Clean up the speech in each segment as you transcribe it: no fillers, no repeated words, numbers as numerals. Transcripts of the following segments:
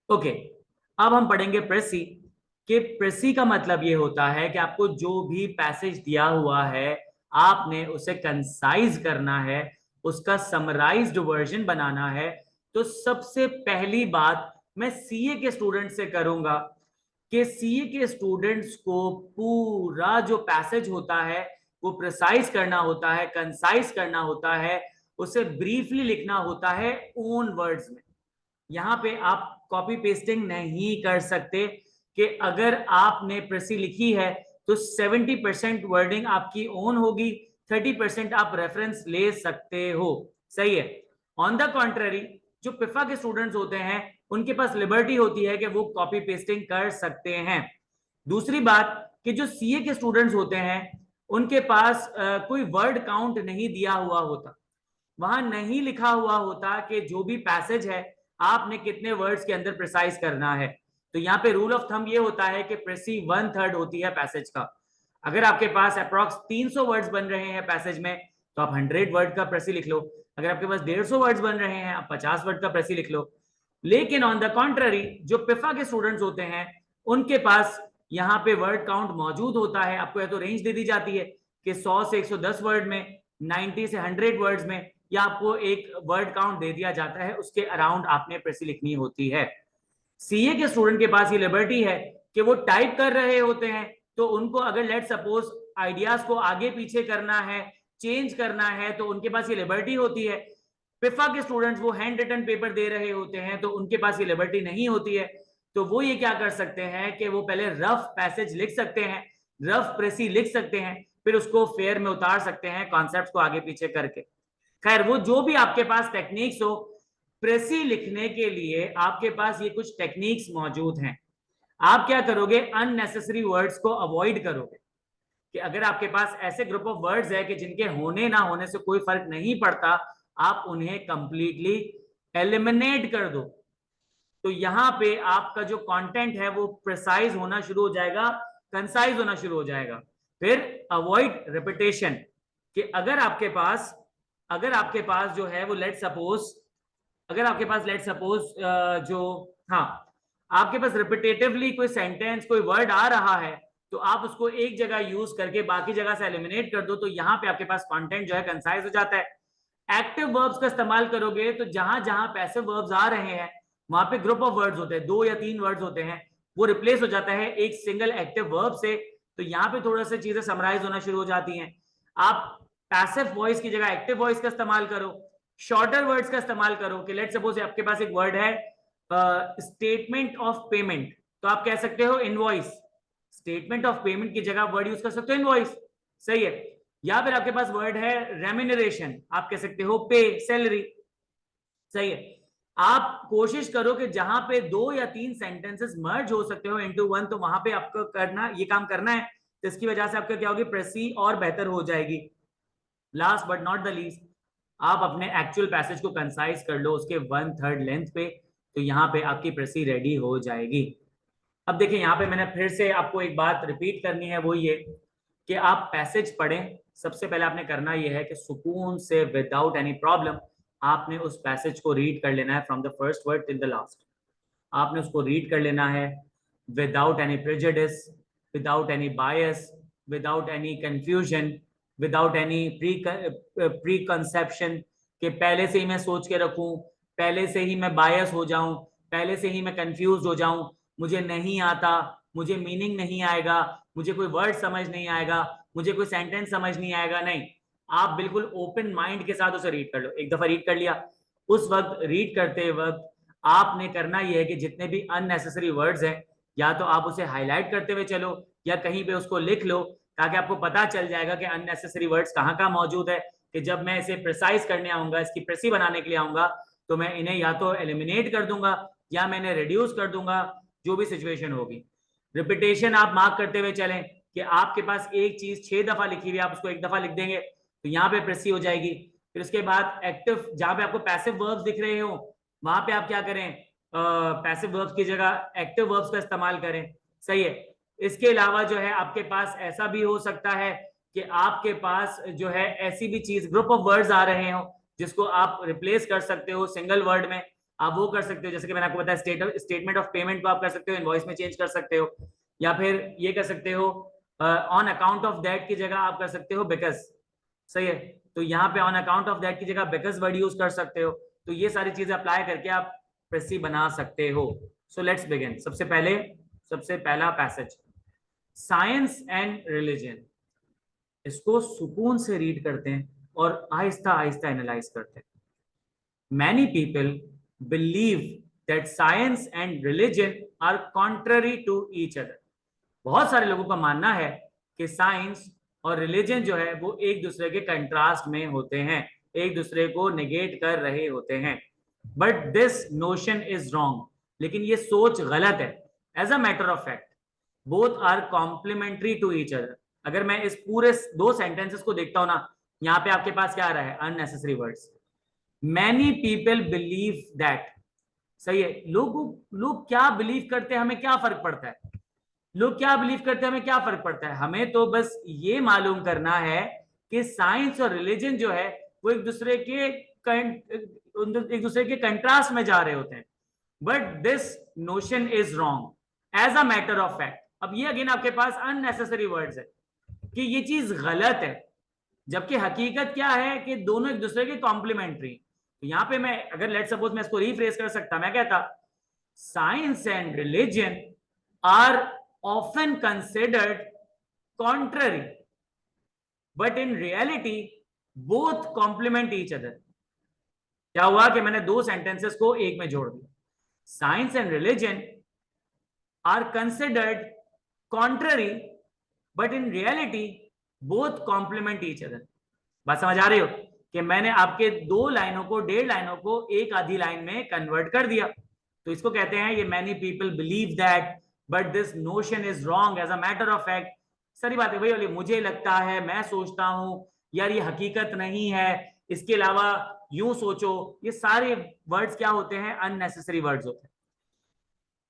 Okay, अब हम पढ़ेंगे प्रेसी। कि प्रेसी का मतलब ये होता है कि आपको जो भी पैसेज दिया हुआ है आपने उसे कंसाइज करना है, उसका समराइज्ड वर्जन बनाना है। तो सबसे पहली बात मैं सीए के स्टूडेंट से करूंगा कि सीए के स्टूडेंट्स को पूरा जो पैसेज होता है वो प्रिसाइज करना होता है, कंसाइज करना होता है, उसे ब्रीफली लिखना होता है ओन वर्ड्स में। यहां पे आप कॉपी पेस्टिंग नहीं कर सकते कि अगर आपने प्रेसी लिखी है तो 70% वर्डिंग आपकी ओन होगी, 30% आप रेफरेंस ले सकते हो। सही है। ऑन द कॉन्ट्ररी, जो पिफा के स्टूडेंट्स होते हैं उनके पास लिबर्टी होती है कि वो कॉपी पेस्टिंग कर सकते हैं। दूसरी बात कि जो सीए के स्टूडेंट्स होते हैं उनके पास कोई वर्ड काउंट नहीं दिया हुआ होता, वहां नहीं लिखा हुआ होता कि जो भी पैसेज है आपने कितने वर्ड्स के अंदर प्रिसाइज करना है। तो यहाँ पे रूल ऑफ थंब ये होता है कि प्रेसी 1/3 होती है पैसेज का। अगर आपके पास अप्रॉक्स 300 वर्ड्स बन रहे हैं पैसेज में तो आप 100 वर्ड का प्रेसी लिख लो। अगर आपके पास 150 वर्ड्स बन रहे हैं आप 50 वर्ड का प्रेसी लिख लो। लेकिन ऑन द कॉन्ट्ररी जो पिफा के स्टूडेंट्स होते हैं उनके पास यहाँ पे वर्ड काउंट मौजूद होता है। आपको या तो रेंज दे दी जाती है कि 100 से 110 वर्ड में, 90 से 100 वर्ड्स में, या आपको एक वर्ड काउंट दे दिया जाता है, उसके अराउंड आपने प्रेसी लिखनी होती है। सीए के स्टूडेंट के पास ये लिबर्टी है कि वो टाइप कर रहे होते हैं तो उनको अगर लेट सपोज आइडियाज को आगे पीछे करना है, चेंज करना है, तो उनके पास ये लिबर्टी होती है। पिफा के स्टूडेंट्स वो हैंड रिटन पेपर दे रहे होते हैं तो उनके पास ये लिबर्टी नहीं होती है। तो वो ये क्या कर सकते हैं कि वो पहले रफ पैसेज लिख सकते हैं, रफ प्रेसी लिख सकते हैं, फिर उसको फेयर में उतार सकते हैं कॉन्सेप्ट को आगे पीछे करके। खैर, वो जो भी आपके पास टेक्निक्स हो, प्रेसी लिखने के लिए आपके पास ये कुछ टेक्निक्स मौजूद हैं। आप क्या करोगे, अननेसेसरी वर्ड्स को अवॉइड करोगे। कि अगर आपके पास ऐसे ग्रुप ऑफ वर्ड्स है कि जिनके होने ना होने से कोई फर्क नहीं पड़ता, आप उन्हें कंप्लीटली एलिमिनेट कर दो। तो यहां पे आपका जो कंटेंट है वो प्रिसाइज होना शुरू हो जाएगा, कंसाइज होना शुरू हो जाएगा। फिर अवॉइड रिपीटेशन। कि अगर आपके पास जो है वो लेट सपोज, अगर आपके पास लेट सपोज जो, हाँ, आपके पास रिपीटेटिवली कोई सेंटेंस कोई वर्ड आ रहा है तो आप उसको एक जगह यूज करके बाकी जगह से एलिमिनेट कर दो, तो यहां पे आपके पास कंटेंट जो है कंसाइज हो जाता है। एक्टिव वर्ब्स का इस्तेमाल करोगे तो जहां जहां पैसिव वर्ब्स आ रहे हैं वहां पे ग्रुप ऑफ वर्ड्स होते हैं, 2 या 3 वर्ड्स होते हैं, वो रिप्लेस हो जाता है एक सिंगल एक्टिव वर्ब से। तो यहाँ पे थोड़ा सा चीजें समराइज होना शुरू हो जाती हैं। आप पैसिव वॉइस की जगह एक्टिव वॉइस का इस्तेमाल करो, शॉर्टर वर्ड्स का इस्तेमाल करो। कि लेट सपोज आपके पास एक वर्ड है स्टेटमेंट ऑफ पेमेंट, तो आप कह सकते हो इनवॉइस। स्टेटमेंट ऑफ पेमेंट की जगह वर्ड यूज कर सकते हो इनवॉइस। सही है। या फिर आपके पास वर्ड है रेम्यूनरेशन, आप कह सकते हो पे, सैलरी। सही है। आप कोशिश करो कि जहां पे 2 या 3 सेंटेंसेस मर्ज हो सकते हो इनटू वन, तो वहां पे आपको करना, ये काम करना है। तो इसकी वजह से आपका क्या होगी, प्रेसी और बेहतर हो जाएगी। Last but not the least, आप अपने एक्चुअल पैसेज को कंसाइज कर लो उसके 1/3 लेंथ पे, तो यहाँ पे आपकी प्रेसी रेडी हो जाएगी। अब देखिए, यहाँ पे मैंने फिर से आपको एक बात रिपीट करनी है, वो ये कि आप पैसेज पढ़ें। सबसे पहले आपने करना ये है कि सुकून से विदाउट एनी प्रॉब्लम आपने उस पैसेज को रीड कर लेना है from the first word till the last. आपने उसको रीड कर लेना है without any prejudice, without any बायस, without any confusion, without any pre conception कि पहले से ही मैं सोच के रखूं, पहले से ही मैं बायस हो जाऊं, पहले से ही मैं कंफ्यूज हो जाऊं, मुझे नहीं आता, मुझे मीनिंग नहीं आएगा, मुझे कोई वर्ड समझ नहीं आएगा, मुझे कोई सेंटेंस समझ नहीं आएगा। नहीं, आप बिल्कुल ओपन माइंड के साथ उसे रीड कर लो। एक दफा रीड कर लिया, उस वक्त रीड करते वक्त आपने करना यह है कि जितने भी अननेसेसरी वर्ड्स हैं या तो आप उसे हाईलाइट करते हुए चलो या कहीं पे उसको लिख लो, ताकि आपको पता चल जाएगा कि अननेसेसरी वर्ड्स कहाँ कहाँ मौजूद है। कि जब मैं इसे प्रिसाइज करने आऊंगा, इसकी प्रेसी बनाने के लिए आऊंगा, तो मैं इन्हें या तो एलिमिनेट कर दूंगा या मैं इन्हें रिड्यूस कर दूंगा, जो भी सिचुएशन होगी। रिपीटेशन आप मार्क करते हुए चलें कि आपके पास एक चीज 6 दफा लिखी हुई है, आप उसको एक दफा लिख देंगे तो यहाँ पे प्रेसी हो जाएगी। फिर उसके बाद एक्टिव, जहां पे आपको पैसिव वर्ब्स दिख रहे हो वहां पे आप क्या करें, पैसिव वर्ब्स की जगह एक्टिव वर्ब्स का इस्तेमाल करें। सही है। इसके अलावा जो है आपके पास ऐसा भी हो सकता है कि आपके पास जो है ऐसी भी चीज, ग्रुप ऑफ वर्ड्स आ रहे हो जिसको आप रिप्लेस कर सकते हो सिंगल वर्ड में। आप वो कर सकते हो, जैसे कि मैंने आपको बताया स्टेटमेंट ऑफ पेमेंट को आप कर सकते हो इनवॉइस में चेंज कर सकते हो, या फिर ये कर सकते हो ऑन अकाउंट ऑफ दैट की जगह आप कर सकते हो बिकॉज। सही है, तो यहाँ पे ऑन अकाउंट ऑफ दैट की जगह बिकॉज वर्ड यूज कर सकते हो। तो ये सारी चीजें अप्लाई करके आप प्रेसी बना सकते हो। So let's begin. सबसे पहला पैसेज, साइंस एंड रिलीजन। इसको सुकून से रीड करते हैं और आहिस्ता आहिस्ता एनालाइज करते हैं। Many people believe that science and religion are contrary to each other. बहुत सारे लोगों का मानना है कि साइंस और रिलीजन जो है वो एक दूसरे के कंट्रास्ट में होते हैं, एक दूसरे को नेगेट कर रहे होते हैं। But this notion is wrong, लेकिन ये सोच गलत है। As a matter of fact both are complementary to each other. अगर मैं इस पूरे दो सेंटेंसेस को देखता हूं ना, यहाँ पे आपके पास क्या आ रहा है, unnecessary words. Many people believe that. सही है, लोग क्या बिलीव करते हैं हमें क्या फर्क पड़ता है, लोग क्या बिलीव करते हैं हमें क्या फर्क पड़ता है। हमें तो बस ये मालूम करना है कि साइंस और रिलीजन जो है वो एक दूसरे के कंट्रास्ट में जा रहे होते हैं। But this notion is wrong as a matter of fact. अब ये अगेन आपके पास अननेसेसरी वर्ड्स है कि ये चीज गलत है, जबकि हकीकत क्या है कि दोनों एक दूसरे के कॉम्प्लीमेंट्री। तो यहां पे मैं अगर लेट सपोज मैं इसको रिफ्रेस कर सकता, मैं कहता science and religion are often considered contrary, but in reality both complement each other। क्या हुआ कि मैंने दो सेंटेंसेस को एक में जोड़ दिया। Science and religion are considered contrary, but in reality both complement each other. बात समझ आ रही हो कि मैंने आपके दो लाइनों को, 1.5 लाइनों को एक आधी लाइन में कन्वर्ट कर दिया। तो इसको कहते हैं, ये many people believe that but this notion is wrong as a matter of fact. सारी बातें वही वाली, मुझे लगता है, मैं सोचता हूं, यार ये हकीकत नहीं है, इसके अलावा यूं सोचो। ये सारे वर्ड्स क्या होते हैं, अननेसेसरी वर्ड्स होते हैं।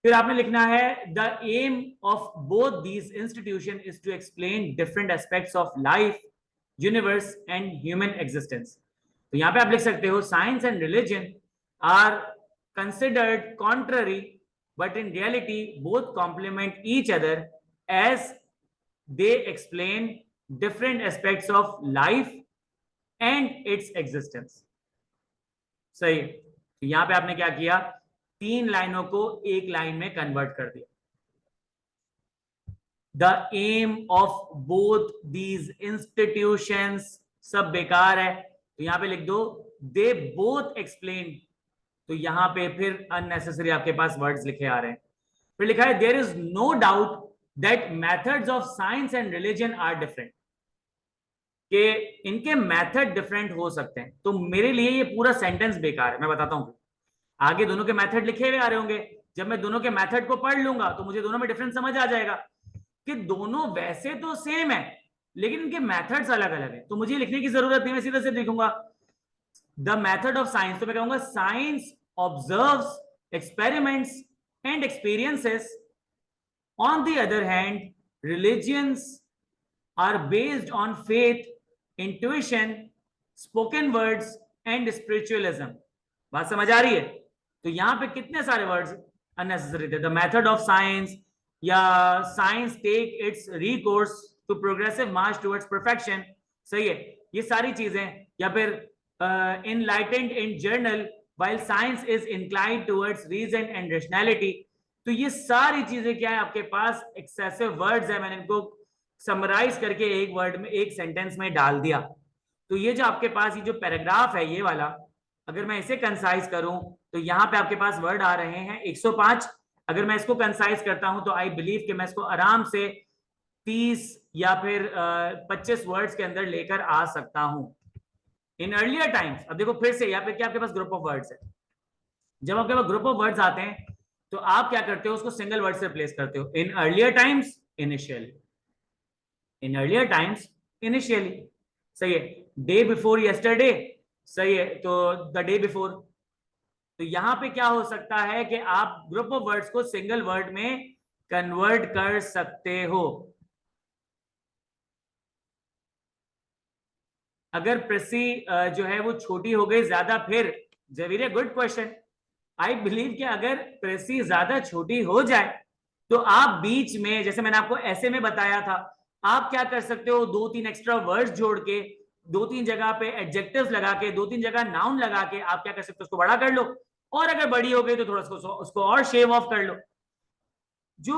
फिर आपने लिखना है the aim of both these institution is to explain different aspects of life, universe and human existence. तो यहां पे आप लिख सकते हो science and religion are considered contrary, but in reality both complement each other as they explain different aspects of life and its existence। सही, तो यहां पे आपने क्या किया, 3 लाइनों को एक लाइन में कन्वर्ट कर दिया। The aim of both these institutions, सब बेकार है, तो यहां पे लिख दो दे बोथ एक्सप्लेन। तो यहां पे फिर अननेसेसरी आपके पास वर्ड्स लिखे आ रहे हैं। फिर लिखा है there is no doubt that methods of science and religion are different, कि इनके मेथड डिफरेंट हो सकते हैं। तो मेरे लिए ये पूरा सेंटेंस बेकार है, मैं बताता हूं। आगे दोनों के मेथड लिखे हुए आ रहे होंगे, जब मैं दोनों के मेथड को पढ़ लूंगा तो मुझे दोनों में डिफरेंस समझ आ जाएगा कि दोनों वैसे तो सेम है लेकिन इनके मेथड्स अलग अलग है। तो मुझे लिखने की जरूरत नहीं, मैं सीधा से लिखूंगा द मेथड ऑफ साइंस। तो मैं कहूंगा science observes experiments and experiences. On the other hand, religions are based on faith, intuition, spoken words and spiritualism। बात समझ आ रही है? तो यहां पे कितने सारे वर्ड्स अननेसेसरी थे। द मेथड ऑफ साइंस, या science take its recourse to progressive march towards perfection. सही है, ये सारी चीजें। या फिर enlightened in journal while science is inclined towards reason and rationality। तो ये सारी चीजें क्या है आपके पास, एक्सेसिव वर्ड्स है। मैंने इनको समराइज करके एक वर्ड में, एक सेंटेंस में डाल दिया। तो ये जो आपके पास ये जो पैराग्राफ है ये वाला, अगर मैं इसे कंसाइज करूं तो यहां पे आपके पास वर्ड आ रहे हैं 105। अगर मैं इसको कंसाइज करता हूं तो आई बिलीव कि मैं इसको आराम से 30 या फिर 25 वर्ड्स के अंदर लेकर आ सकता हूं। इन अर्लियर टाइम्स, अब देखो फिर से यहाँ पे क्या आपके पास ग्रुप ऑफ वर्ड्स है। जब आपके पास ग्रुप ऑफ वर्ड्स आते हैं तो आप क्या करते हो, उसको सिंगल वर्ड से रिप्लेस करते हो। In earlier times, initially. In earlier times, initially. सही है। डे बिफोर यस्टरडे, सही है, तो द डे बिफोर। तो यहां पे क्या हो सकता है कि आप ग्रुप ऑफ वर्ड्स को सिंगल वर्ड में कन्वर्ट कर सकते हो। अगर प्रेसी जो है वो छोटी हो गई ज्यादा, फिर जवीर गुड क्वेश्चन, आई बिलीव कि अगर प्रेसी ज्यादा छोटी हो जाए तो आप बीच में, जैसे मैंने आपको ऐसे में बताया था, आप क्या कर सकते हो, 2-3 एक्स्ट्रा वर्ड्स जोड़ के, 2-3 जगह पे एडजेक्टिव्स लगा के, 2-3 जगह नाउन लगा के आप क्या कर सकते हो, उसको बड़ा कर लो, और अगर बड़ी हो गई तो थोड़ा उसको और शेव ऑफ कर लो। जो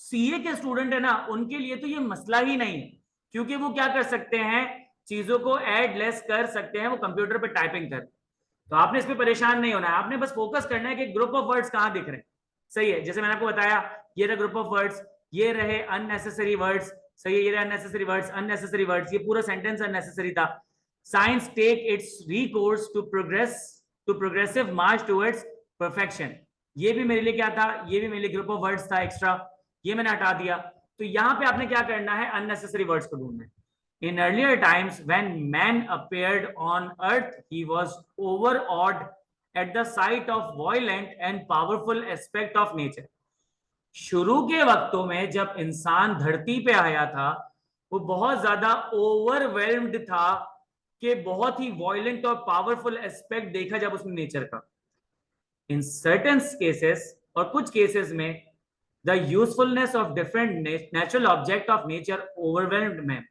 सीए के स्टूडेंट है ना, उनके लिए तो ये मसला ही नहीं है, क्योंकि वो क्या कर सकते हैं, चीजों को ऐड लेस कर सकते हैं, वो कंप्यूटर पे टाइपिंग कर। तो आपने इस पे परेशान नहीं होना है, आपने बस फोकस करना है कि ग्रुप ऑफ वर्ड्स कहां दिख रहे हैं। सही है, जैसे मैंने आपको बताया, ये रहा ग्रुप ऑफ वर्ड्स, ये रहे अननेसेसरी वर्ड्स। सही है, ये रहे अननेसेसरी वर्ड्स, अननेसेसरी वर्ड्स, ये पूरा सेंटेंस अननेसेसरी था। Science take its recourse to progressive march towards perfection. ये भी मेरे लिए क्या था, ये भी मेरे लिए ग्रुप ऑफ वर्ड्स था एक्स्ट्रा, ये मैंने हटा दिया। तो यहां पे आपने क्या करना है, अननेसेसरी वर्ड्स को ढूंढना है। In earlier times, when man appeared on earth, he was overawed at the sight of violent and powerful aspect of nature. शुरू के वक्तों में जब इंसान धरती पे आया था, वो बहुत ज्यादा ओवरवेल्म्ड था कि बहुत ही वायलेंट और पावरफुल एस्पेक्ट देखा जब उसने नेचर का। इन सर्टेन केसेस, और कुछ केसेस में, the usefulness of different natural object of nature overwhelmed man.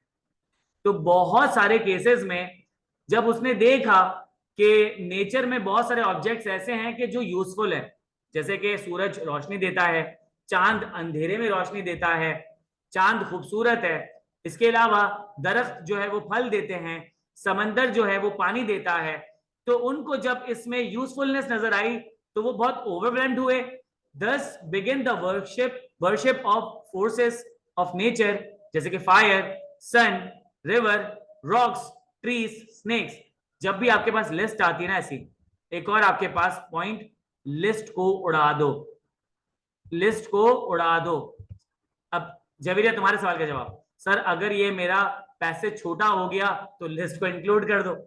तो बहुत सारे केसेस में जब उसने देखा कि नेचर में बहुत सारे ऑब्जेक्ट्स ऐसे हैं कि जो यूजफुल है, जैसे कि सूरज रोशनी देता है, चांद अंधेरे में रोशनी देता है, चांद खूबसूरत है, इसके अलावा दरख्त जो है वो फल देते हैं, समंदर जो है वो पानी देता है। तो उनको जब इसमें यूजफुलनेस नजर आई तो वो बहुत ओवरवेल्म्ड हुए। दस begin the worship of forces of nature, जैसे कि fire, sun, river, rocks, trees, snacks. जब भी आपके पास लिस्ट आती है ना ऐसी, एक और आपके पास पॉइंट, लिस्ट को उड़ा दो, लिस्ट को उड़ा दो। अब जवेरिया, तुम्हारे सवाल का जवाब, सर अगर ये मेरा पैसेज छोटा हो गया तो लिस्ट को इंक्लूड कर दो,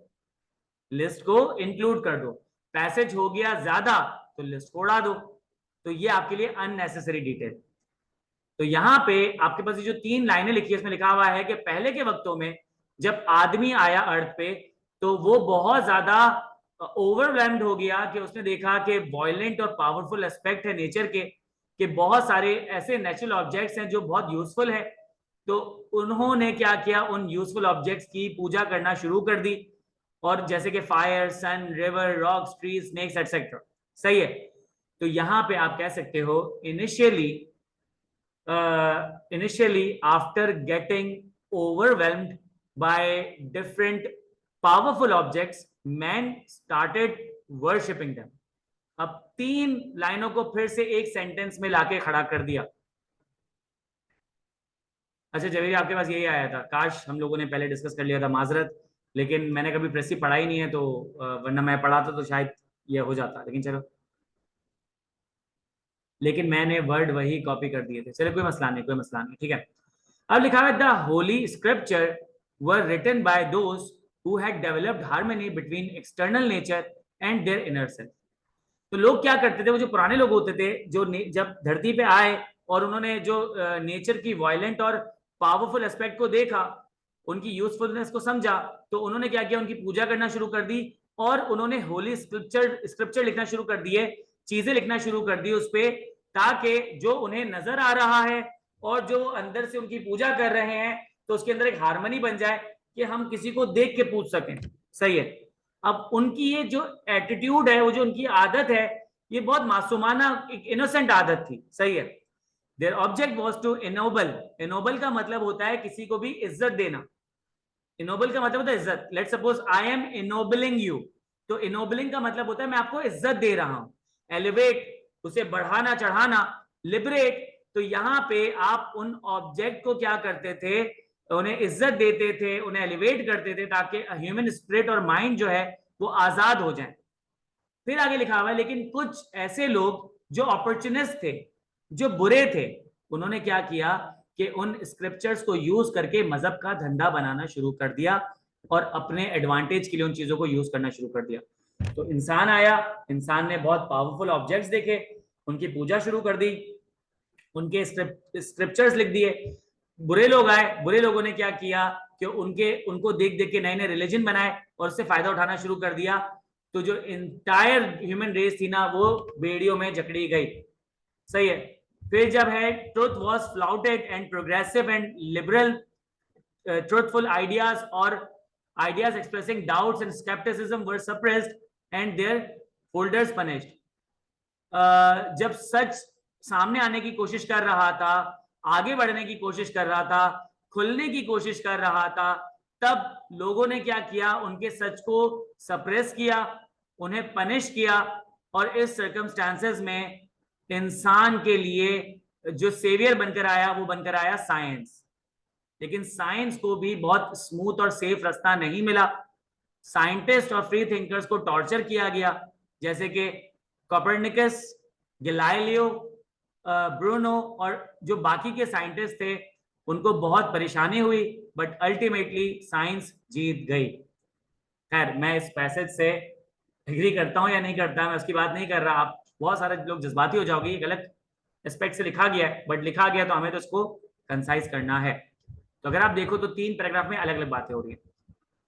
लिस्ट को इंक्लूड कर दो। पैसेज हो गया ज्यादा तो लिस्ट को उड़ा दो। तो ये आपके लिए अननेसेसरी डिटेल। तो यहां पे आपके पास ये जो 3 लाइनें लिखी है, इसमें लिखा हुआ है कि पहले के वक्तों में जब आदमी आया अर्थ पे तो वो बहुत ज्यादा ओवरवेल्म्ड हो गया कि उसने देखा कि वायलेंट और पावरफुल एस्पेक्ट है नेचर के, कि बहुत सारे ऐसे नेचुरल ऑब्जेक्ट्स हैं जो बहुत यूजफुल है। तो उन्होंने क्या किया, उन यूजफुल ऑब्जेक्ट्स की पूजा करना शुरू कर दी, और जैसे कि fire, sun, river, rocks, trees, snakes etcetera. सही है। तो यहां पे आप कह सकते हो, initially after getting overwhelmed by different powerful objects, man started worshipping them. अब 3 लाइनों को फिर से एक सेंटेंस में लाके खड़ा कर दिया। अच्छा जवेरी, आपके पास यही आया था, काश हम लोगों ने पहले डिस्कस कर लिया था, माजरत, लेकिन मैंने कभी प्रेसी पढ़ा ही नहीं है, तो वरना मैं पढ़ाता तो शायद ये हो जाता, लेकिन चलो, लेकिन मैंने वर्ड वही कॉपी कर दिए थे। चलो कोई मसला नहीं, कोई मसला नहीं, ठीक है। अब लिखा है, the holy scripture were written by those who had developed harmony between external nature and their inner self. तो लोग क्या करते थे, वो जो पुराने लोग होते थे, जो जब धरती पे आए और उन्होंने जो नेचर की वायलेंट और पावरफुल एस्पेक्ट को देखा, उनकी यूजफुलनेस को समझा, तो उन्होंने क्या किया, उनकी पूजा करना शुरू कर दी, और उन्होंने होली स्क्रिप्चर लिखना शुरू कर दिए, चीजें लिखना शुरू कर दी उस पे, ताकि जो उन्हें नजर आ रहा है और जो अंदर से उनकी पूजा कर रहे हैं, तो उसके अंदर एक हार्मनी बन जाए कि हम किसी को देख के पूछ सकें। सही है। अब उनकी ये जो एटीट्यूड है, वो जो उनकी आदत है, ये बहुत मासूमाना, एक इनोसेंट आदत थी। सही है। Their object was to ennoble. Ennoble का मतलब होता है किसी को भी इज्जत देना। इनोबल का मतलब होता है इज्जत। Let's suppose I am ennobling you, तो इनोबलिंग का मतलब होता है मैं आपको इज्जत दे रहा हूं। एलिवेट, उसे बढ़ाना चढ़ाना। लिबरेट, तो यहां पे आप उन ऑब्जेक्ट को क्या करते थे, उन्हें इज्जत देते थे, उन्हें एलिवेट करते थे, ताकि ह्यूमन स्पिरिट और माइंड जो है वो आजाद हो जाए। फिर आगे लिखा हुआ है, लेकिन कुछ ऐसे लोग जो अपॉर्चुनिस्ट थे, जो बुरे थे, उन्होंने क्या किया कि उन स्क्रिप्चर्स को यूज करके मजहब का धंधा बनाना शुरू कर दिया और अपने एडवांटेज के लिए उन चीजों को यूज करना शुरू कर दिया। तो इंसान आया, इंसान ने बहुत पावरफुल ऑब्जेक्ट्स देखे, उनकी पूजा शुरू कर दी, उनके स्क्रिप्चर्स लिख दिए। बुरे लोग आए, बुरे लोगों ने क्या किया कि उनको देख देख के नए नए रिलीजन बनाए और उससे फायदा उठाना शुरू कर दिया। तो जो इंटायर ह्यूमन रेस थी ना वो बेड़ियों में जकड़ी गई। सही है। फिर जब है truth was flouted and progressive and liberal truthful ideas or ideas expressing doubts and skepticism were suppressed and their holders punished. जब सच सामने आने की कोशिश कर रहा था, आगे बढ़ने की कोशिश कर रहा था, खुलने की कोशिश कर रहा था, तब लोगों ने क्या किया, उनके सच को सप्रेस किया, उन्हें पनिश किया। और इस सर्कमस्टांसेस में इंसान के लिए जो सेवियर बनकर आया वो बनकर आया साइंस। लेकिन साइंस को भी बहुत स्मूथ और सेफ रास्ता नहीं मिला। साइंटिस्ट और फ्री थिंकर्स को टॉर्चर किया गया, जैसे कि कोपरनिकस, गैलीलियो, ब्रूनो और जो बाकी के साइंटिस्ट थे उनको बहुत परेशानी हुई, बट अल्टीमेटली साइंस जीत गई। खैर, मैं इस पैसेज से एग्री करता हूं या नहीं करता, मैं उसकी बात नहीं कर रहा। आप बहुत सारे लोग जज्बाती हो जाओगे, ये गलत एस्पेक्ट से लिखा गया है, बट लिखा गया तो हमें तो इसको कंसाइज करना है। तो अगर आप देखो तो 3 पैराग्राफ में अलग अलग बातें हो रही है।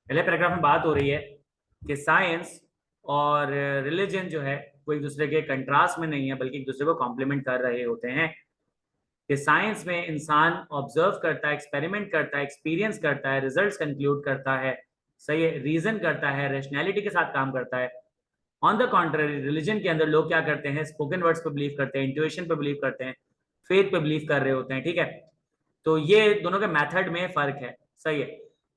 पहले पैराग्राफ में बात हो रही है कि साइंस और रिलीजन जो है वो एक दूसरे के कंट्रास्ट में नहीं है, बल्कि एक दूसरे को कॉम्प्लीमेंट कर रहे होते हैं। कि साइंस में इंसान ऑब्जर्व करता है, एक्सपेरिमेंट करता है, एक्सपीरियंस करता है, रिजल्ट्स कंक्लूड करता है, सही है, रीजन करता है, रैशनैलिटी के साथ काम करता है। ऑन द कॉन्ट्ररी रिलीजन के अंदर लोग क्या करते हैं, स्पोकन वर्ड्स पे बिलीव करते हैं, इंट्यूशन पे बिलीव करते हैं, फेथ पे बिलीव कर रहे होते हैं। ठीक है, तो ये दोनों के मेथड में फर्क है। सही है।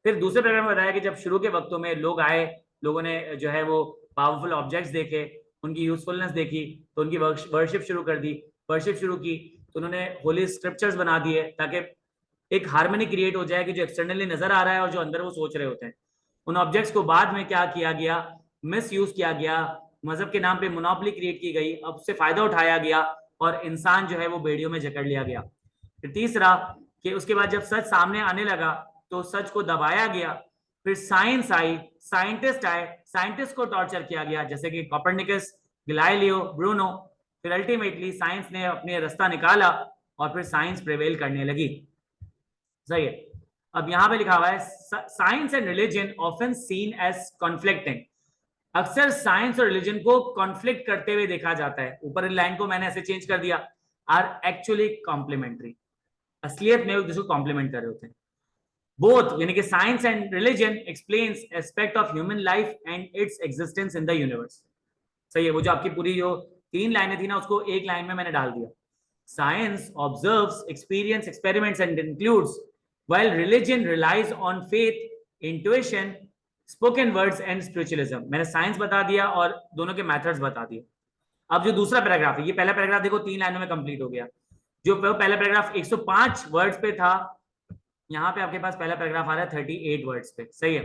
फिर दूसरे पैराग्राफ में बताया कि जब शुरू के वक्तों में लोग आए, लोगों ने जो है वो पावरफुल ऑब्जेक्ट्स देखे, उनकी यूजफुलनेस देखी, तो उनकी वर्शिप शुरू कर दी। वर्शिप शुरू की तो उन्होंने होली स्क्रिप्चर्स बना दिए, ताकि एक हार्मनी क्रिएट हो जाए कि जो एक्सटर्नली नजर आ रहा है और जो अंदर वो सोच रहे होते हैं। उन ऑब्जेक्ट्स को बाद में क्या किया गया, मिस यूज किया गया, मजहब के नाम पे मोनोपोली क्रिएट की गई, अब उससे फायदा उठाया गया और इंसान जो है वो बेड़ियों में जकड़ लिया गया। फिर तीसरा कि उसके बाद जब सच सामने आने लगा तो सच को दबाया गया। फिर साइंस आई, साइंटिस्ट आए, साइंटिस्ट को टॉर्चर किया गया, जैसे कि कोपरनिकस, गैलीलियो, ब्रूनो। फिर अल्टीमेटली साइंस ने अपने रास्ता निकाला और फिर साइंस प्रिवेल करने लगी। सही है। अब यहां पे लिखा हुआ है science and religion often seen as conflicting. अक्सर साइंस और रिलीजन को कॉन्फ्लिक्ट करते हुए देखा जाता है। ऊपर लाइन को मैंने ऐसे चेंज कर दिया, आर एक्चुअली कॉम्प्लीमेंट्री। असलियत में एक दूसरे को कॉम्प्लीमेंट कर रहे होते हैं। बोथ यानी कि science and religion explains aspect of human life and its existence in the universe. सही है। वो जो आपकी पूरी जो 3 लाइनें थी ना, उसको एक लाइन में मैंने डाल दिया। Science observes, experience, experiments and includes, while religion relies on faith, intuition, spoken words and spiritualism. मैंने साइंस बता दिया और दोनों के मेथड्स बता दिए। अब जो दूसरा पैराग्राफ है, ये पहला पैराग्राफ देखो 3 लाइनों में कंप्लीट हो गया। जो पहला पैराग्राफ 105 वर्ड्स पे था, यहाँ पे आपके पास पहला पैराग्राफ आ रहा है 38 वर्ड्स पे। सही है।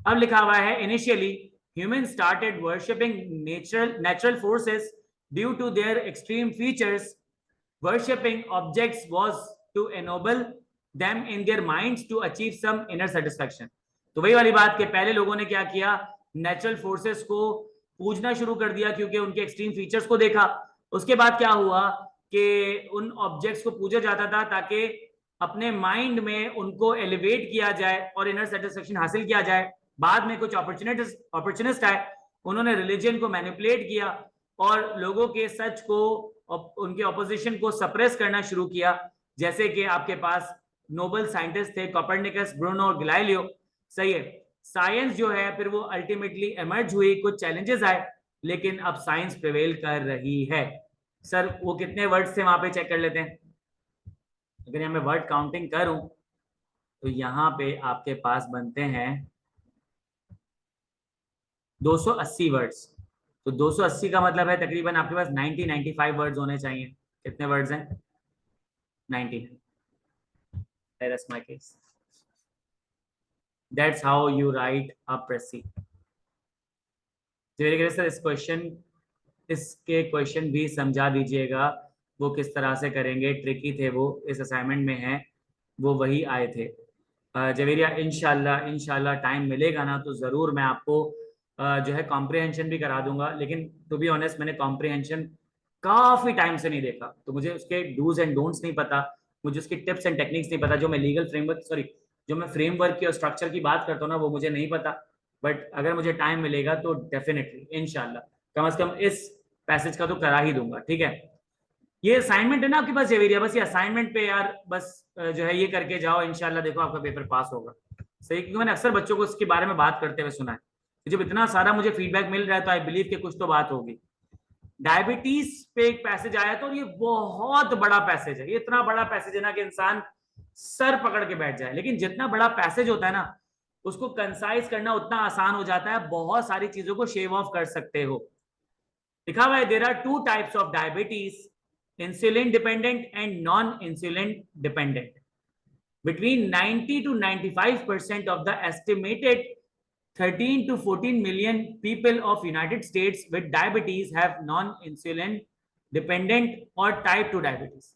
अब लिखा हुआ है initially human started worshipping natural forces due to their extreme features. Worshipping objects was to ennoble them in their minds to achieve some inner satisfaction. तो वही वाली बात कि पहले लोगों ने क्या किया, नेचुरल फोर्सेस को पूजना शुरू कर दिया क्योंकि उनके एक्सट्रीम फीचर्स को देखा। उसके बाद क्या हुआ कि उन ऑब्जेक्ट्स को पूजा जाता था ताकि अपने माइंड में उनको एलिवेट किया जाए और इनर सेटिस्फेक्शन हासिल किया जाए। बाद में कुछ अपॉर्चुनिस्ट आए, उन्होंने रिलीजन को मैनिपुलेट किया और लोगों के सच को, उनके ऑपोजिशन को सप्रेस करना शुरू किया। जैसे कि आपके पास नोबल साइंटिस्ट थे कोपरनिकस, ब्रूनो और गैलीलियो। सही है। साइंस जो है फिर वो अल्टीमेटली एमर्ज हुई, कुछ चैलेंजेस आए, लेकिन अब साइंस प्रिवेल कर रही है। सर वो कितने वर्ड्स थे वहां पे, चेक कर लेते हैं। अगर यहाँ मैं वर्ड काउंटिंग करूं तो यहाँ पे आपके पास बनते हैं 280 वर्ड्स। तो 280 का मतलब है तकरीबन आपके पास 95 वर्ड्स होने चाहिए। कितने वर्ड्स हैं? 90। That's my case. That's how you write a précis. Sir इस क्वेश्चन, इसके क्वेश्चन भी समझा दीजिएगा, वो किस तरह से करेंगे, ट्रिकी थे वो, इस असाइनमेंट में है वो, वही आए थे। जवेरिया इंशाल्लाह टाइम मिलेगा ना तो ज़रूर मैं आपको जो है कॉम्प्रिहेंशन भी करा दूंगा। लेकिन टू बी ऑनेस्ट मैंने कॉम्प्रिहेंशन काफ़ी टाइम से नहीं देखा, तो मुझे उसके डूज एंड डोंट्स नहीं पता, मुझे उसकी टिप्स एंड टेक्निक्स नहीं पता। जो मैं लीगल फ्रेमवर्क, जो मैं फ्रेमवर्क की और स्ट्रक्चर की बात करता हूँ ना, वो मुझे नहीं पता। बट अगर मुझे टाइम मिलेगा तो डेफिनेटली इंशाल्लाह कम से कम इस पैसेज का तो करा ही दूंगा, ठीक है। ये असाइनमेंट है ना आपके पास जेवेरिया, बस ये असाइनमेंट पे यार बस जो है ये करके जाओ, इंशाल्लाह देखो आपका पेपर पास होगा। सही, क्योंकि मैंने अक्सर बच्चों को इसके बारे में बात करते हुए सुना है, जब इतना सारा मुझे फीडबैक मिल रहा है तो आई बिलीव कि कुछ तो बात होगी। डायबिटीज पे एक पैसेज आया तो ये बहुत बड़ा पैसेज है, ये इतना बड़ा पैसेज है ना कि इंसान सर पकड़ के बैठ जाए, लेकिन जितना बड़ा पैसेज होता है ना उसको कंसाइज करना उतना आसान हो जाता है, बहुत सारी चीजों को शेव ऑफ कर सकते हो। लिखा हुआ है there are two types of diabetes, insulin dependent and non insulin dependent. Between 90 to 95% of the estimated 13 to 14 million people of United States with diabetes have non-insulin dependent or type 2 diabetes.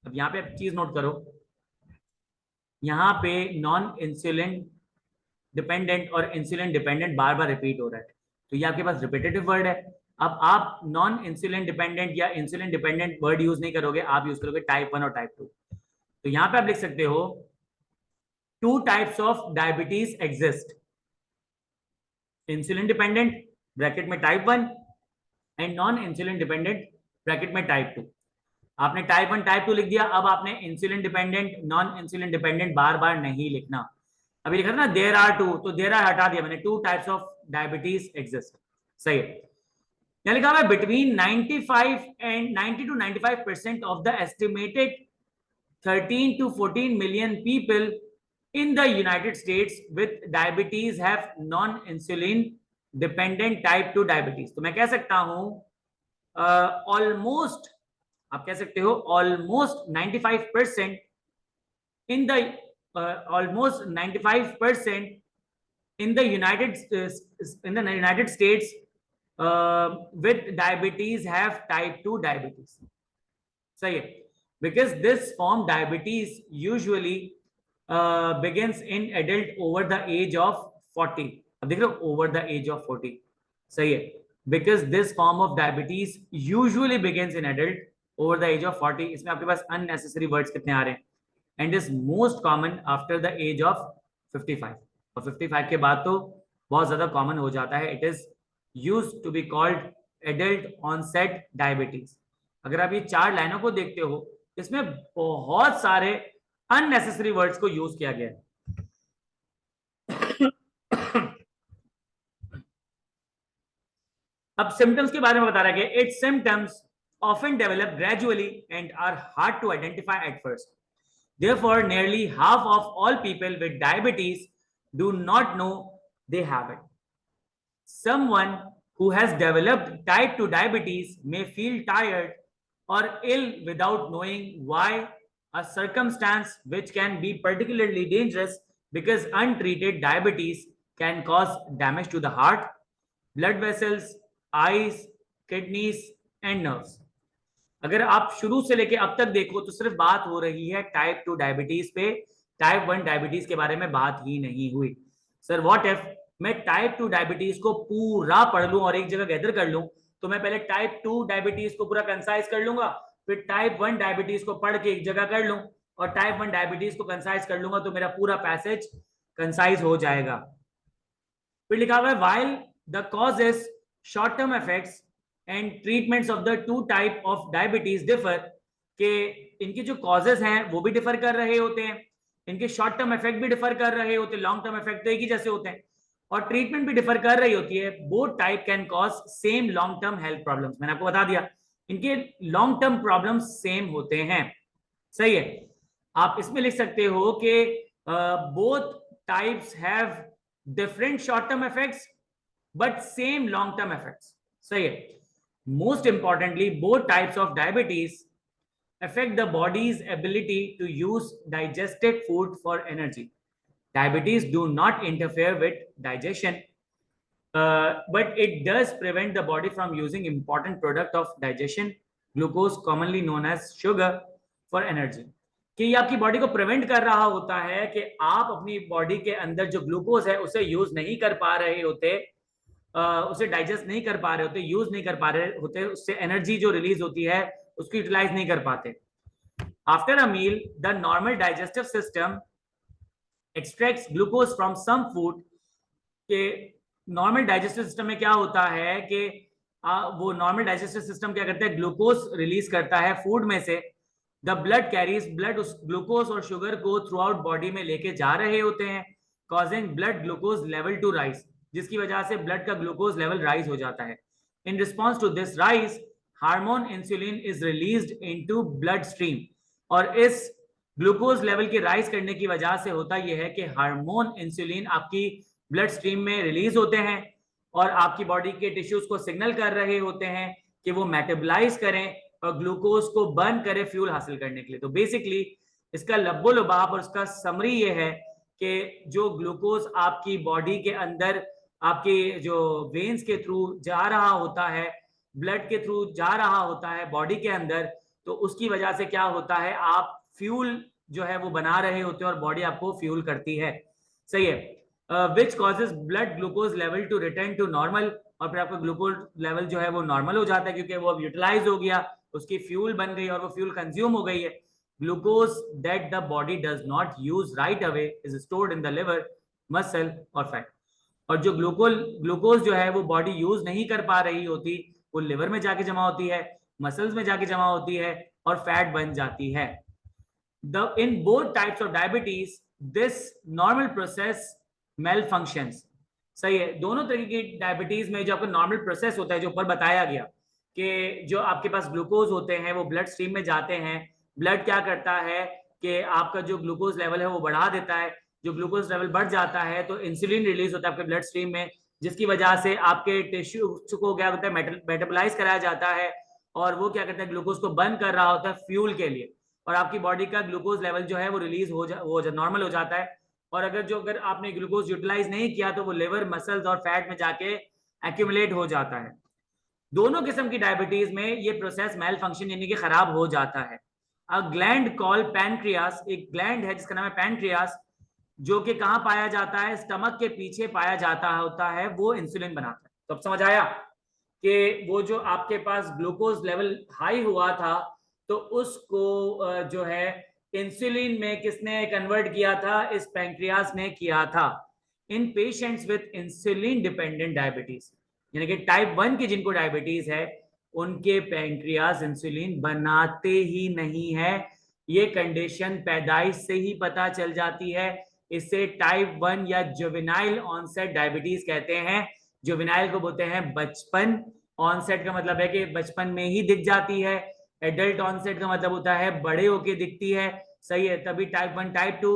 अब यहाँ पे चीज note करो, यहाँ पे non insulin dependent और insulin dependent बार बार repeat हो रहा है, तो ये आपके पास रिपीटेटिव वर्ड है। अब आप नॉन इंसुलिन डिपेंडेंट या इंसुलिन डिपेंडेंट वर्ड यूज नहीं करोगे, आप यूज करोगे टाइप 1 और टाइप 2। तो यहाँ पे आप लिख सकते हो two types of diabetes exist, insulin dependent bracket में type 1 and non insulin dependent bracket में टाइप 2। आपने टाइप 1 टाइप 2 लिख दिया, अब आपने insulin dependent non insulin dependent बार बार नहीं लिखना। अभी लिखा था ना देयर आर टू, तो देयर आर हटा दिया मैंने, two types of diabetes exist. सही है, यहाँ लिखा हुआ है between 95 and 90 to 95% of the estimated 13 to 14 million people in the United States with diabetes have non-insulin dependent type 2 diabetes। तो मैं कह सकता हूं ऑलमोस्ट, आप कह सकते हो almost 95% in the almost 95% in the United States with diabetes have type 2 diabetes। सही है, because this form diabetes usually begins in adult over the age of 40। अब देख रहे हो over the age of 40, सही है, because this form of diabetes usually begins in adult over the age of 40। इसमें आपके पास unnecessary words कितने आ रहे हैं, and is most common after the age of 55। और 55 के बाद तो बहुत ज्यादा कॉमन हो जाता है। It is used to be called adult onset diabetes। अगर आप ये चार लाइनों को देखते हो, इसमें बहुत सारे अननेसेसरी वर्ड्स को यूज किया गया है। अब सिम्टम्स के बारे में बता रहा है कि it's symptoms often develop gradually and are hard to identify at first. Therefore, nearly half of all people with diabetes do not know they have it. Someone who has developed type 2 diabetes may feel tired or ill without knowing why, a circumstance which can be particularly dangerous because untreated diabetes can cause damage to the heart, blood vessels, eyes, kidneys and nerves। अगर आप शुरू से लेके अब तक देखो तो सिर्फ बात हो रही है टाइप 2 डायबिटीज पे, टाइप 1 डायबिटीज के बारे में बात ही नहीं हुई। सर व्हाट इफ मैं टाइप 2 डायबिटीज को पूरा पढ़ लूं और एक जगह गैदर कर लूं, तो मैं पहले टाइप 2 डायबिटीज को पूरा कंसाइज कर लूंगा, फिर टाइप 1 डायबिटीज को पढ़ के एक जगह कर लूं और टाइप 1 डायबिटीज को कंसाइज कर लूंगा, तो मेरा पूरा पैसेज कंसाइज हो जाएगा। फिर लिखा हुआ है while the causes, short term effects and treatments of the two type of diabetes differ, के इनके जो कॉजेज हैं वो भी डिफर कर रहे होते हैं, इनके शॉर्ट टर्म इफेक्ट भी डिफर कर रहे होते हैं, लॉन्ग टर्म इफेक्ट तो एक ही जैसे होते हैं, और ट्रीटमेंट भी डिफर कर रही होती है। Both type can cause same long term health problems. मैंने आपको बता दिया इनके लॉन्ग टर्म प्रॉब्लम्स सेम होते हैं। सही है, आप इसमें लिख सकते हो कि both types have different short term effects but same long term effects. सही है, most importantly both types of diabetes affect the body's ability to use digested food for energy। diabetes do not interfere with digestion, but it does prevent the body from using important product of digestion, glucose commonly known as sugar, for energy। कि ये आपकी body को prevent कर रहा होता है कि आप अपनी बॉडी के अंदर जो ग्लूकोज है उसे यूज नहीं कर पा रहे होते, उसे डाइजेस्ट नहीं कर पा रहे होते, यूज नहीं कर पा रहे होते, उससे एनर्जी जो रिलीज होती है उसको यूटिलाइज नहीं कर पाते। After a meal the normal digestive system extracts glucose from some food, के नॉर्मल डाइजेस्टिव सिस्टम में क्या होता है कि वो नॉर्मल डाइजेस्टिव सिस्टम क्या करता है, ग्लूकोज रिलीज करता है फूड में से। द ब्लड कैरीज, ब्लड उस ग्लूकोज और शुगर को थ्रू आउट बॉडी में लेके जा रहे होते हैं, causing blood glucose level to rise, जिसकी वजह से ब्लड का ग्लूकोज लेवल राइज हो जाता है। In response to this rise, hormone insulin is released into blood stream. और इस ग्लूकोज लेवल के राइज करने की वजह से होता यह है कि हार्मोन इंसुलिन आपकी ब्लड स्ट्रीम में रिलीज होते हैं और आपकी बॉडी के टिश्यूज को सिग्नल कर रहे होते हैं कि वो मेटाबोलाइज करें और ग्लूकोज को बर्न करें फ्यूल हासिल करने के लिए। तो बेसिकली इसका लब्बो लुबाब और इसका समरी ये है कि जो ग्लूकोज आपकी बॉडी के अंदर आपकी जो वेन्स के थ्रू जा रहा होता है, ब्लड के थ्रू जा रहा होता है बॉडी के अंदर, तो उसकी वजह से क्या होता है, आप फ्यूल जो है वो बना रहे होते हैं और बॉडी आपको फ्यूल करती है। सही है। Which causes blood glucose level to return to normal, और फिर आपका ग्लूकोज लेवल जो है वो नॉर्मल हो जाता है क्योंकि वो अब यूटिलाइज हो गया, उसकी फ्यूल बन गई और वो फ्यूल कंज्यूम हो गई है। Glucose that the body does not use right away is stored in the liver, muscle और फैट। और जो ग्लूकोज जो है वो बॉडी यूज नहीं कर पा रही होती, वो लिवर में जाके जमा होती है, मसल्स में जाके जमा होती है और फैट बन जाती है। In both types of diabetes, this normal process malfunctions। सही है। दोनों तरीके की डायबिटीज में जो आपका नॉर्मल प्रोसेस होता है, जो ऊपर बताया गया कि जो आपके पास ग्लूकोज होते हैं वो ब्लड स्ट्रीम में जाते हैं, ब्लड क्या करता है कि आपका जो ग्लूकोज लेवल है वो बढ़ा देता है। जो ग्लूकोज लेवल बढ़ जाता है तो इंसुलिन रिलीज होता है आपके ब्लड स्ट्रीम में, जिसकी वजह से आपके टिश्यू को क्या होता है, मेटाबोलाइज कराया जाता है और वो क्या करता है, ग्लूकोज को बर्न कर रहा होता है फ्यूल के लिए, और आपकी बॉडी का ग्लूकोज लेवल जो है वो रिलीज हो नॉर्मल हो जाता है। और अगर आपने ग्लूकोज यूटिलाइज नहीं किया तो वो लिवर, मसल्स और फैट में जाके एक्यूमुलेट हो जाता है। दोनों किस्म की डायबिटीज में ये प्रोसेस मेल फंक्शन यानी कि खराब हो जाता है। अ ग्लैंड कॉल पैनक्रियास, एक ग्लैंड है जिसका नाम है पैनक्रियास, जो कि कहां पाया जाता है, स्टमक के पीछे पाया जाता होता है, वो इंसुलिन बनाता है। तो अब समझ आया कि वो जो आपके पास ग्लूकोज लेवल हाई हुआ था तो उसको जो है इंसुलिन में किसने कन्वर्ट किया था, इस पैंक्रियास ने किया था। In patients with insulin dependent diabetes, यानी कि टाइप 1 की जिनको डायबिटीज है, उनके पैंक्रियास इंसुलिन बनाते ही नहीं है। ये कंडीशन पैदाइश से ही पता चल जाती है। इसे टाइप 1 या जुवेनाइल ऑनसेट डायबिटीज कहते हैं। जुवेनाइल को बोलते हैं बचपन, ऑनसेट का मतलब है कि बचपन में ही दिख जाती है, एडल्ट ऑनसेट का मतलब होता है बड़े होके दिखती है। सही है। तभी टाइप 1, टाइप 2,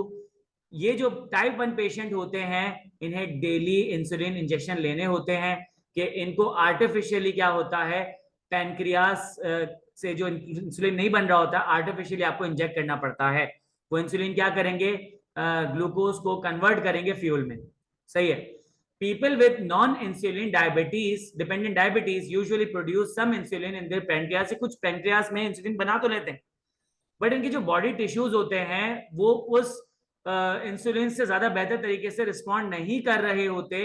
ये जो टाइप 1 पेशेंट होते हैं इन्हें डेली इंसुलिन इंजेक्शन लेने होते हैं कि इनको आर्टिफिशियली क्या होता है, पैनक्रियास से जो इंसुलिन नहीं बन रहा होता, आर्टिफिशियली आपको इंजेक्ट करना पड़ता है। वो इंसुलिन क्या करेंगे, ग्लूकोज को कन्वर्ट करेंगे फ्यूल में। सही है। People with non-insulin diabetes, dependent diabetes, usually produce some insulin in their pancreas। कुछ पैनक्रियास में इंसुलिन बना तो लेते हैं, बट इनके जो बॉडी टिश्यूज होते हैं वो उस इंसुलिन से ज्यादा बेहतर तरीके से रिस्पॉन्ड नहीं कर रहे होते।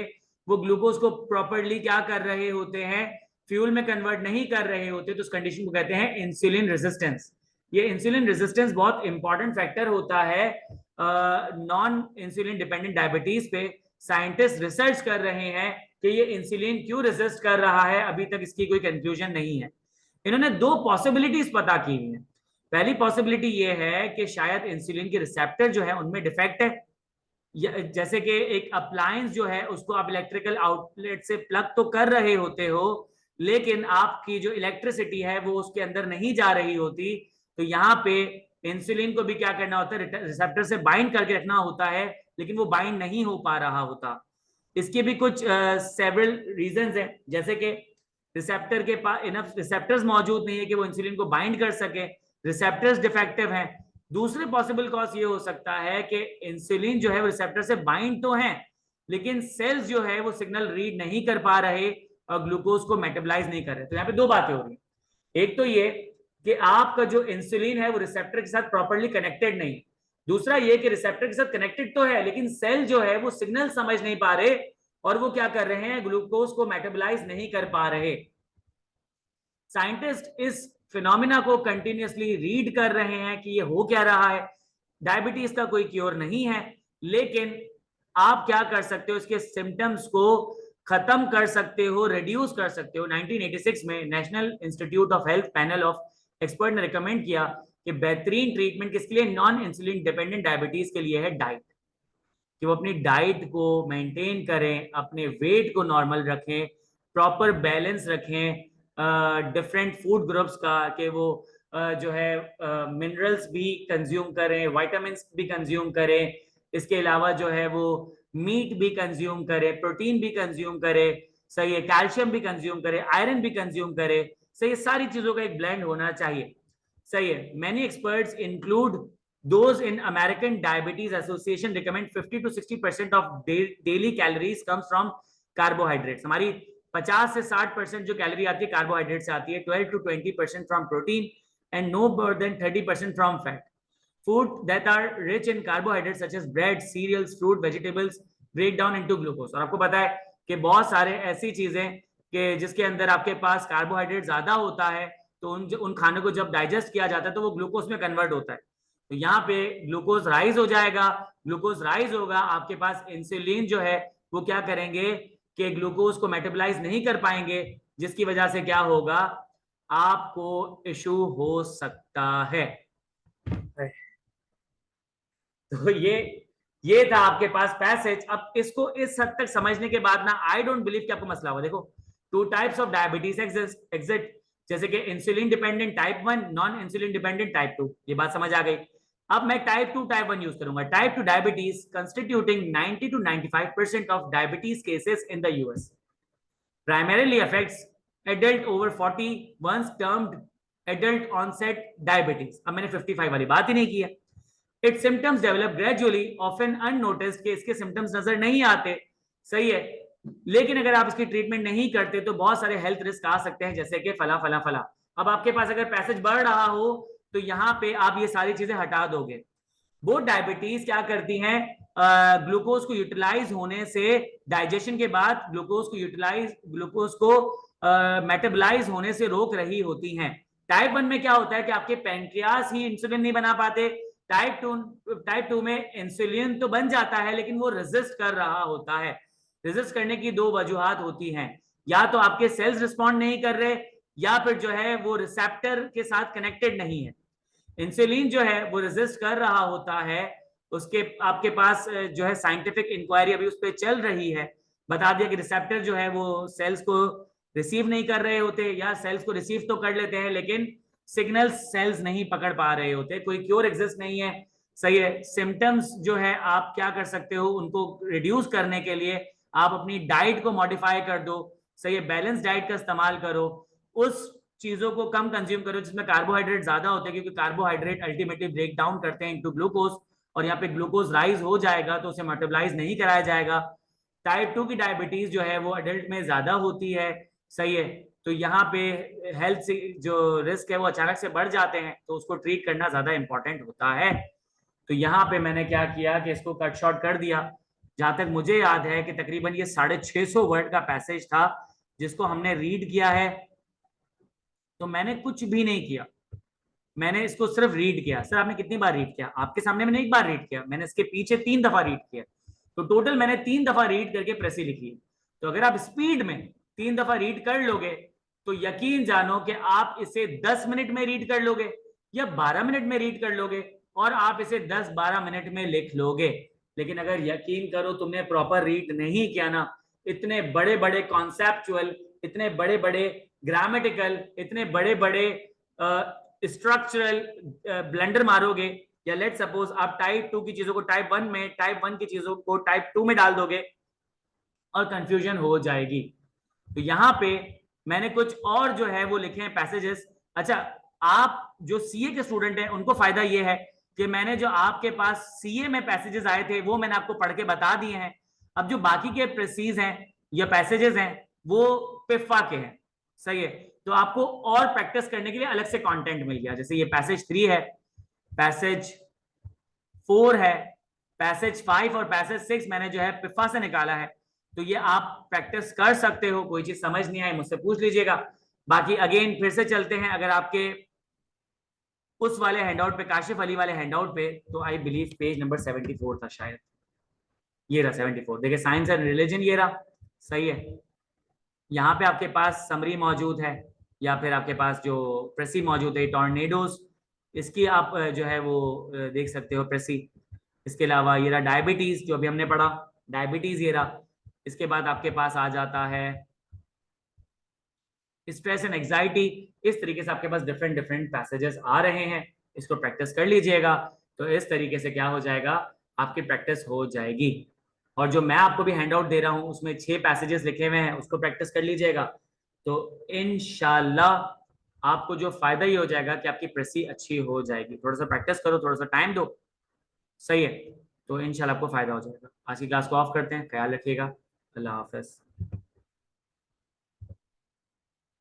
वो ग्लूकोज को प्रॉपरली क्या कर रहे होते हैं, फ्यूल में कन्वर्ट नहीं कर रहे होते। तो उस कंडीशन को कहते हैं इंसुलिन रेजिस्टेंस। ये इंसुलिन रेजिस्टेंस बहुत इंपॉर्टेंट फैक्टर होता है नॉन इंसुलिन डिपेंडेंट डायबिटीज पे। साइंटिस्ट रिसर्च कर रहे हैं कि ये इंसुलिन क्यों रेजिस्ट कर रहा है, अभी तक इसकी कोई कंक्लूजन नहीं है। इन्होंने दो पॉसिबिलिटीज पता की हुई है। पहली पॉसिबिलिटी ये है कि शायद इंसुलिन के रिसेप्टर जो है उनमें डिफेक्ट है। जैसे कि एक अप्लायंस जो है उसको आप इलेक्ट्रिकल आउटलेट से प्लग तो कर रहे होते हो, लेकिन आपकी जो इलेक्ट्रिसिटी है वो उसके अंदर नहीं जा रही होती। तो यहाँ पे इंसुलिन को भी क्या करना होता है, रिसेप्टर से बाइंड करके रखना होता है, लेकिन वो बाइंड नहीं हो पा रहा होता। इसके भी कुछ सेवरल रीजंस हैं, जैसे कि रिसेप्टर के पास इनफ रिसेप्टर्स मौजूद नहीं है कि वो इंसुलिन को बाइंड कर सके, रिसेप्टर्स डिफेक्टिव हैं। दूसरे पॉसिबल कॉज ये हो सकता है कि इंसुलिन जो है वो रिसेप्टर से बाइंड तो है, लेकिन सेल्स जो है वो सिग्नल रीड नहीं कर पा रहे और ग्लूकोज को मेटाबोलाइज नहीं कर रहे। तो यहाँ पे दो बातें हो रही हैं। एक तो ये कि आपका जो इंसुलिन है वो रिसेप्टर के साथ प्रॉपर्ली कनेक्टेड नहीं, दूसरा ये कि रिसेप्टर के साथ कनेक्टेड तो है लेकिन सेल जो है वो सिग्नल समझ नहीं पा रहे और वो क्या कर रहे हैं, ग्लूकोज को मेटाबोलाइज नहीं कर पा रहे। साइंटिस्ट इस फिनोमिना को कंटिन्यूअसली रीड कर रहे हैं कि ये हो क्या रहा है। डायबिटीज का कोई क्योर नहीं है, लेकिन आप क्या कर सकते हो, इसके सिम्टम्स को खत्म कर सकते हो, रिड्यूस कर सकते हो। 1986 में national institute of health panel of expert ने रिकमेंड किया कि बेहतरीन ट्रीटमेंट किसके लिए, नॉन इंसुलिन डिपेंडेंट डायबिटीज के लिए है डाइट, कि वो अपनी डाइट को मेंटेन करें, अपने वेट को नॉर्मल रखें, प्रॉपर बैलेंस रखें डिफरेंट फूड ग्रुप्स का, कि वो जो है मिनरल्स भी कंज्यूम करें, विटामिन्स भी कंज्यूम करें, इसके अलावा जो है वो मीट भी कंज्यूम करे, प्रोटीन भी कंज्यूम करे, सही है, कैल्शियम भी कंज्यूम करे, आयरन भी कंज्यूम करे, सही है, सारी चीजों का एक ब्लेंड होना चाहिए, सही है। Many experts include those in American Diabetes Association recommend 50 to 60% of daily calories comes from carbohydrates। हमारी 50 से 60% जो कैलोरी आती है कार्बोहाइड्रेट से आती है, 12 to 20% from protein and no more than 30% from fat। Food that are rich in carbohydrates such as bread, cereals, fruit, vegetables break down into glucose। और आपको पता है कि बहुत सारे ऐसी चीजें कि जिसके अंदर आपके पास कार्बोहाइड्रेट ज्यादा होता है, तो उन खानों को जब डाइजेस्ट किया जाता है तो वो ग्लूकोज में कन्वर्ट होता है, तो यहाँ पे ग्लूकोज राइज हो जाएगा। ग्लूकोज राइज होगा, आपके पास इंसुलिन जो है वो क्या करेंगे कि ग्लूकोज को मेटाबोलाइज नहीं कर पाएंगे, जिसकी वजह से क्या होगा, आपको इशू हो सकता है। तो ये था आपके पास पैसेज। अब इसको इस हद तक समझने के बाद ना, आई डोंट बिलीव कि आपको मसला होगा। देखो, to types of diabetes exist, जैसे कि insulin dependent type 1, non insulin dependent type 2, ये बात समझ आ गई। अब मैं टाइप 2 टाइप 1 यूज करूंगा। Type 2 diabetes constituting 90 to 95% of diabetes cases in the US, primarily affects adult over 40, once termed adult onset diabetes। अब मैंने 55 वाली बात ही नहीं की है। Its symptoms develop gradually, often unnoticed, कि इसके symptoms नजर नहीं आते, सही है, लेकिन अगर आप इसकी ट्रीटमेंट नहीं करते तो बहुत सारे हेल्थ रिस्क आ सकते हैं, जैसे कि फला फला फला। अब आपके पास अगर पैसेज बढ़ रहा हो तो यहाँ पे आप ये सारी चीजें हटा दोगे। वो डायबिटीज क्या करती हैं, ग्लूकोज को यूटिलाइज होने से, डाइजेशन के बाद ग्लूकोज को मेटाबोलाइज होने से रोक रही होती हैं। टाइप 1 में क्या होता है कि आपके पैंक्रियास ही इंसुलिन नहीं बना पाते। टाइप 2 में इंसुलिन तो बन जाता है लेकिन वो रेजिस्ट कर रहा होता है। रेजिस्ट करने की दो वजूहात होती हैं, या तो आपके सेल्स रिस्पॉन्ड नहीं कर रहे, या फिर जो है वो रिसेप्टर के साथ कनेक्टेड नहीं है। इंसुलिन जो है वो रेजिस्ट कर रहा होता है, उसके आपके पास जो है साइंटिफिक इंक्वायरी अभी उस पर चल रही है। बता दिया कि रिसेप्टर जो है वो सेल्स को रिसीव नहीं कर रहे होते, या सेल्स को रिसीव तो कर लेते हैं लेकिन सिग्नल सेल्स नहीं पकड़ पा रहे होते। कोई क्योर एग्जिस्ट नहीं है, सही है। सिम्टम्स जो है आप क्या कर सकते हो, उनको रिड्यूस करने के लिए आप अपनी डाइट को मॉडिफाई कर दो, सही है, बैलेंस डाइट का इस्तेमाल करो, उस चीजों को कम कंज्यूम करो जिसमें कार्बोहाइड्रेट ज्यादा होते हैं, क्योंकि कार्बोहाइड्रेट अल्टीमेटली ब्रेक डाउन करते हैं इनटू ग्लूकोज, और यहाँ पे ग्लूकोज राइज हो जाएगा तो उसे मेटाबोलाइज नहीं कराया जाएगा। टाइप 2 की डायबिटीज जो है वो अडल्ट में ज्यादा होती है, सही है, तो यहाँ पे हेल्थ से जो रिस्क है वो अचानक से बढ़ जाते हैं, तो उसको ट्रीट करना ज्यादा इंपॉर्टेंट होता है। तो यहाँ पे मैंने क्या किया कि इसको कट शॉर्ट कर दिया। जहां तक मुझे याद है कि तकरीबन ये 650 वर्ड का पैसेज था जिसको हमने रीड किया है। तो मैंने कुछ भी नहीं किया, मैंने इसको सिर्फ रीड किया। सर आपने कितनी बार रीड किया? आपके सामने मैंने एक बार रीड किया, मैंने इसके पीछे 3 दफा रीड किया, तो टोटल मैंने 3 दफा रीड करके प्रेसी लिखी है। तो अगर आप स्पीड में 3 दफा रीड कर लोगे तो यकीन जानो कि आप इसे 10 मिनट में रीड कर लोगे या 12 मिनट में रीड कर लोगे, और आप इसे 10-12 मिनट में लिख लोगे। लेकिन अगर यकीन करो तुमने प्रॉपर रीड नहीं किया ना, इतने बड़े बड़े कॉन्सेप्चुअल, इतने बड़े बड़े ग्रामेटिकल, इतने बड़े बड़े स्ट्रक्चरल ब्लेंडर मारोगे, या लेट सपोज आप टाइप 2 की चीजों को टाइप 1 में, टाइप 1 की चीजों को टाइप 2 में डाल दोगे और कंफ्यूजन हो जाएगी। तो यहाँ पे मैंने कुछ और जो है वो लिखे हैं पैसेजेस। अच्छा, आप जो सीए के स्टूडेंट हैं उनको फायदा ये है कि मैंने जो आपके पास सीए में पैसेजेस आए थे वो मैंने आपको पढ़ के बता दिए हैं। अब जो बाकी के प्रेसीज हैं या पैसेजेस हैं वो पिफा के हैं, सही है, तो आपको और प्रैक्टिस करने के लिए अलग से कंटेंट मिल गया। जैसे ये पैसेज 3 है, पैसेज 4 है, पैसेज 5 और पैसेज 6 मैंने जो है पिफा से निकाला है। तो ये आप प्रैक्टिस कर सकते हो, कोई चीज समझ नहीं आई मुझसे पूछ लीजिएगा। बाकी अगेन फिर से चलते हैं, अगर आपके उस वाले हैंडआउट पे, काशिफ अली वाले हैंडआउट पे, तो आई बिलीव पेज नंबर 74 था शायद, ये रहा 74, देखिए साइंस एंड रिलीजन, ये रहा, सही है। यहाँ पे आपके पास समरी मौजूद है, या फिर आपके पास जो प्रेसी मौजूद है, टॉर्नेडोज, इसकी आप जो है वो देख सकते हो प्रेसी। इसके अलावा ये रहा डायबिटीज, जो अभी हमने पढ़ा, डायबिटीज ये रहा। इसके बाद आपके पास आ जाता है स्ट्रेस एंड एंजाइटी। इस तरीके से आपके पास डिफरेंट डिफरेंट पैसेजेस आ रहे हैं, इसको प्रैक्टिस कर लीजिएगा। तो इस तरीके से क्या हो जाएगा, आपकी प्रैक्टिस हो जाएगी। और जो मैं आपको भी हैंड आउट दे रहा हूं उसमें 6 पैसेजेस लिखे हुए हैं, उसको प्रैक्टिस कर लीजिएगा। तो इंशाल्लाह आपको जो फायदा ही हो जाएगा कि आपकी प्रेसी अच्छी हो जाएगी। थोड़ा सा प्रैक्टिस करो, थोड़ा सा टाइम दो, सही है। तो इंशाल्लाह आपको फायदा हो जाएगा। आज की क्लास को ऑफ करते हैं, ख्याल रखिएगा, अल्लाह हाफिज।